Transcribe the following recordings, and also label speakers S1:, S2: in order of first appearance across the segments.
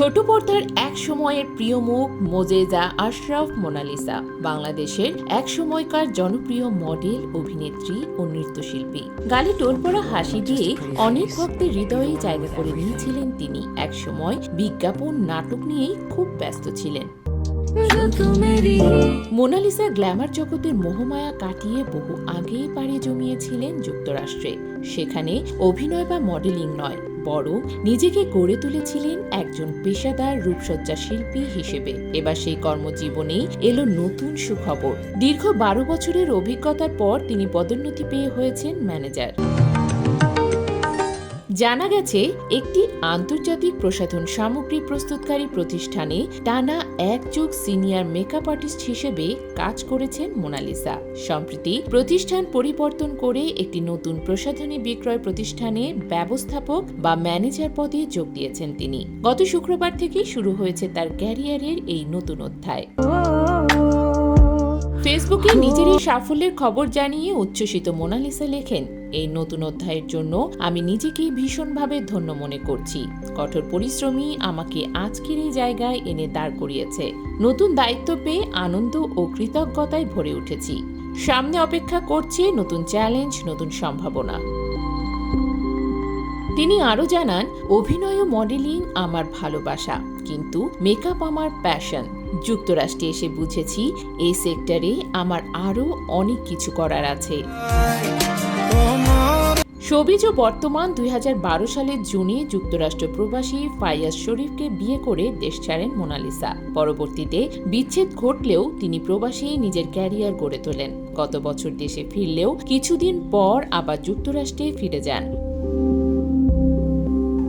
S1: ছোট পর্দার এক সময়ের প্রিয় মুখ মোজেজা আশরাফ মোনালিসা বাংলাদেশের এক সময়কার জনপ্রিয় মডেল, অভিনেত্রী ও নৃত্যশিল্পী। গালে টোলপড়া হাসি দিয়ে অনেক ভক্তের হৃদয়ে জায়গা করে নিয়েছিলেন তিনি। এক সময় বিজ্ঞাপন, নাটক নিয়েই খুব ব্যস্ত ছিলেন। মোনালিসা গ্ল্যামার জগতের মোহমায়া কাটিয়ে বহু আগেই পাড়ি জমিয়েছিলেন যুক্তরাষ্ট্রে। সেখানে অভিনয় বা মডেলিং নয়, বরং নিজেকে গড়ে তুলেছিলেন একজন পেশাদার রূপসজ্জা শিল্পী হিসেবে। এবার সেই কর্মজীবনেই এলো নতুন সুখবর। দীর্ঘ 12 বছরের অভিজ্ঞতার পর তিনি পদোন্নতি পেয়ে হয়েছেন ম্যানেজার। জানা গেছে, একটি আন্তর্জাতিক প্রসাধন সামগ্রী প্রস্তুতকারী প্রতিষ্ঠানে টানা 1 যুগ সিনিয়র মেকআপ আর্টিস্ট হিসেবে কাজ করেছেন মোনালিসা। সম্প্রতি প্রতিষ্ঠান পরিবর্তন করে একটি নতুন প্রসাধনী বিক্রয় প্রতিষ্ঠানে ব্যবস্থাপক বা ম্যানেজার পদে যোগ দিয়েছেন তিনি। গত শুক্রবার থেকেই শুরু হয়েছে তার ক্যারিয়ারের এই নতুন অধ্যায়। ফেসবুকে নিজের এই সাফল্যের খবর জানিয়ে উচ্ছ্বসিত মোনালিসা লেখেন, এই নতুন অধ্যায়ের জন্য আমি নিজেকে ভীষণভাবে ধন্য মনে করছি। কঠোর পরিশ্রমই আমাকে আজকের এই জায়গায় এনে দাঁড় করিয়েছে। নতুন দায়িত্ব পেয়ে আনন্দ ও কৃতজ্ঞতায় ভরে উঠেছি। সামনে অপেক্ষা করছে নতুন চ্যালেঞ্জ, নতুন সম্ভাবনা। তিনি আরও জানান, অভিনয় ও মডেলিং আমার ভালোবাসা, কিন্তু মেকআপ আমার প্যাশন। যুক্তরাষ্ট্রে এসে বুঝেছি এই সেক্টরে আমার আরও অনেক কিছু করার আছে। শোবিজ বর্তমান 2012 সালের জুনে যুক্তরাষ্ট্র প্রবাসী ফাইয়াজ শরীফকে বিয়ে করে দেশ ছাড়েন মোনালিসা। পরবর্তীতে বিচ্ছেদ ঘটলেও তিনি প্রবাসী নিজের ক্যারিয়ার গড়ে তোলেন। গত বছর দেশে ফিরলেও কিছুদিন পর আবার যুক্তরাষ্ট্রে ফিরে যান।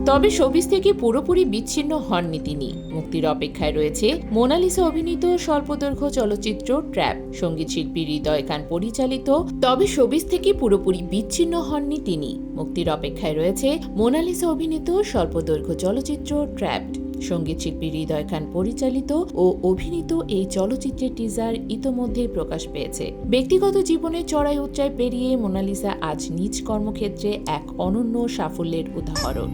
S1: তবে শোবিজ থেকে পুরোপুরি বিচ্ছিন্ন হননি তিনি। মুক্তির অপেক্ষায় রয়েছে মোনালিসা অভিনীত স্বল্পদৈর্ঘ্য চলচ্চিত্র ট্র্যাপ। সঙ্গীত শিল্পী হৃদয় খান পরিচালিত। তবে শোবিজ থেকে পুরোপুরি বিচ্ছিন্ন হননি তিনি। মুক্তির অপেক্ষায় রয়েছে মোনালিসা অভিনীত স্বল্পদৈর্ঘ্য চলচ্চিত্র ট্র্যাপ। সঙ্গীত শিল্পী হৃদয় খান পরিচালিত ও অভিনীত এই চলচ্চিত্রের টিজার ইতোমধ্যেই প্রকাশ পেয়েছে। ব্যক্তিগত জীবনে চড়াই উচ্চাই পেরিয়ে মোনালিসা আজ নিজ কর্মক্ষেত্রে এক অনন্য সাফল্যের উদাহরণ।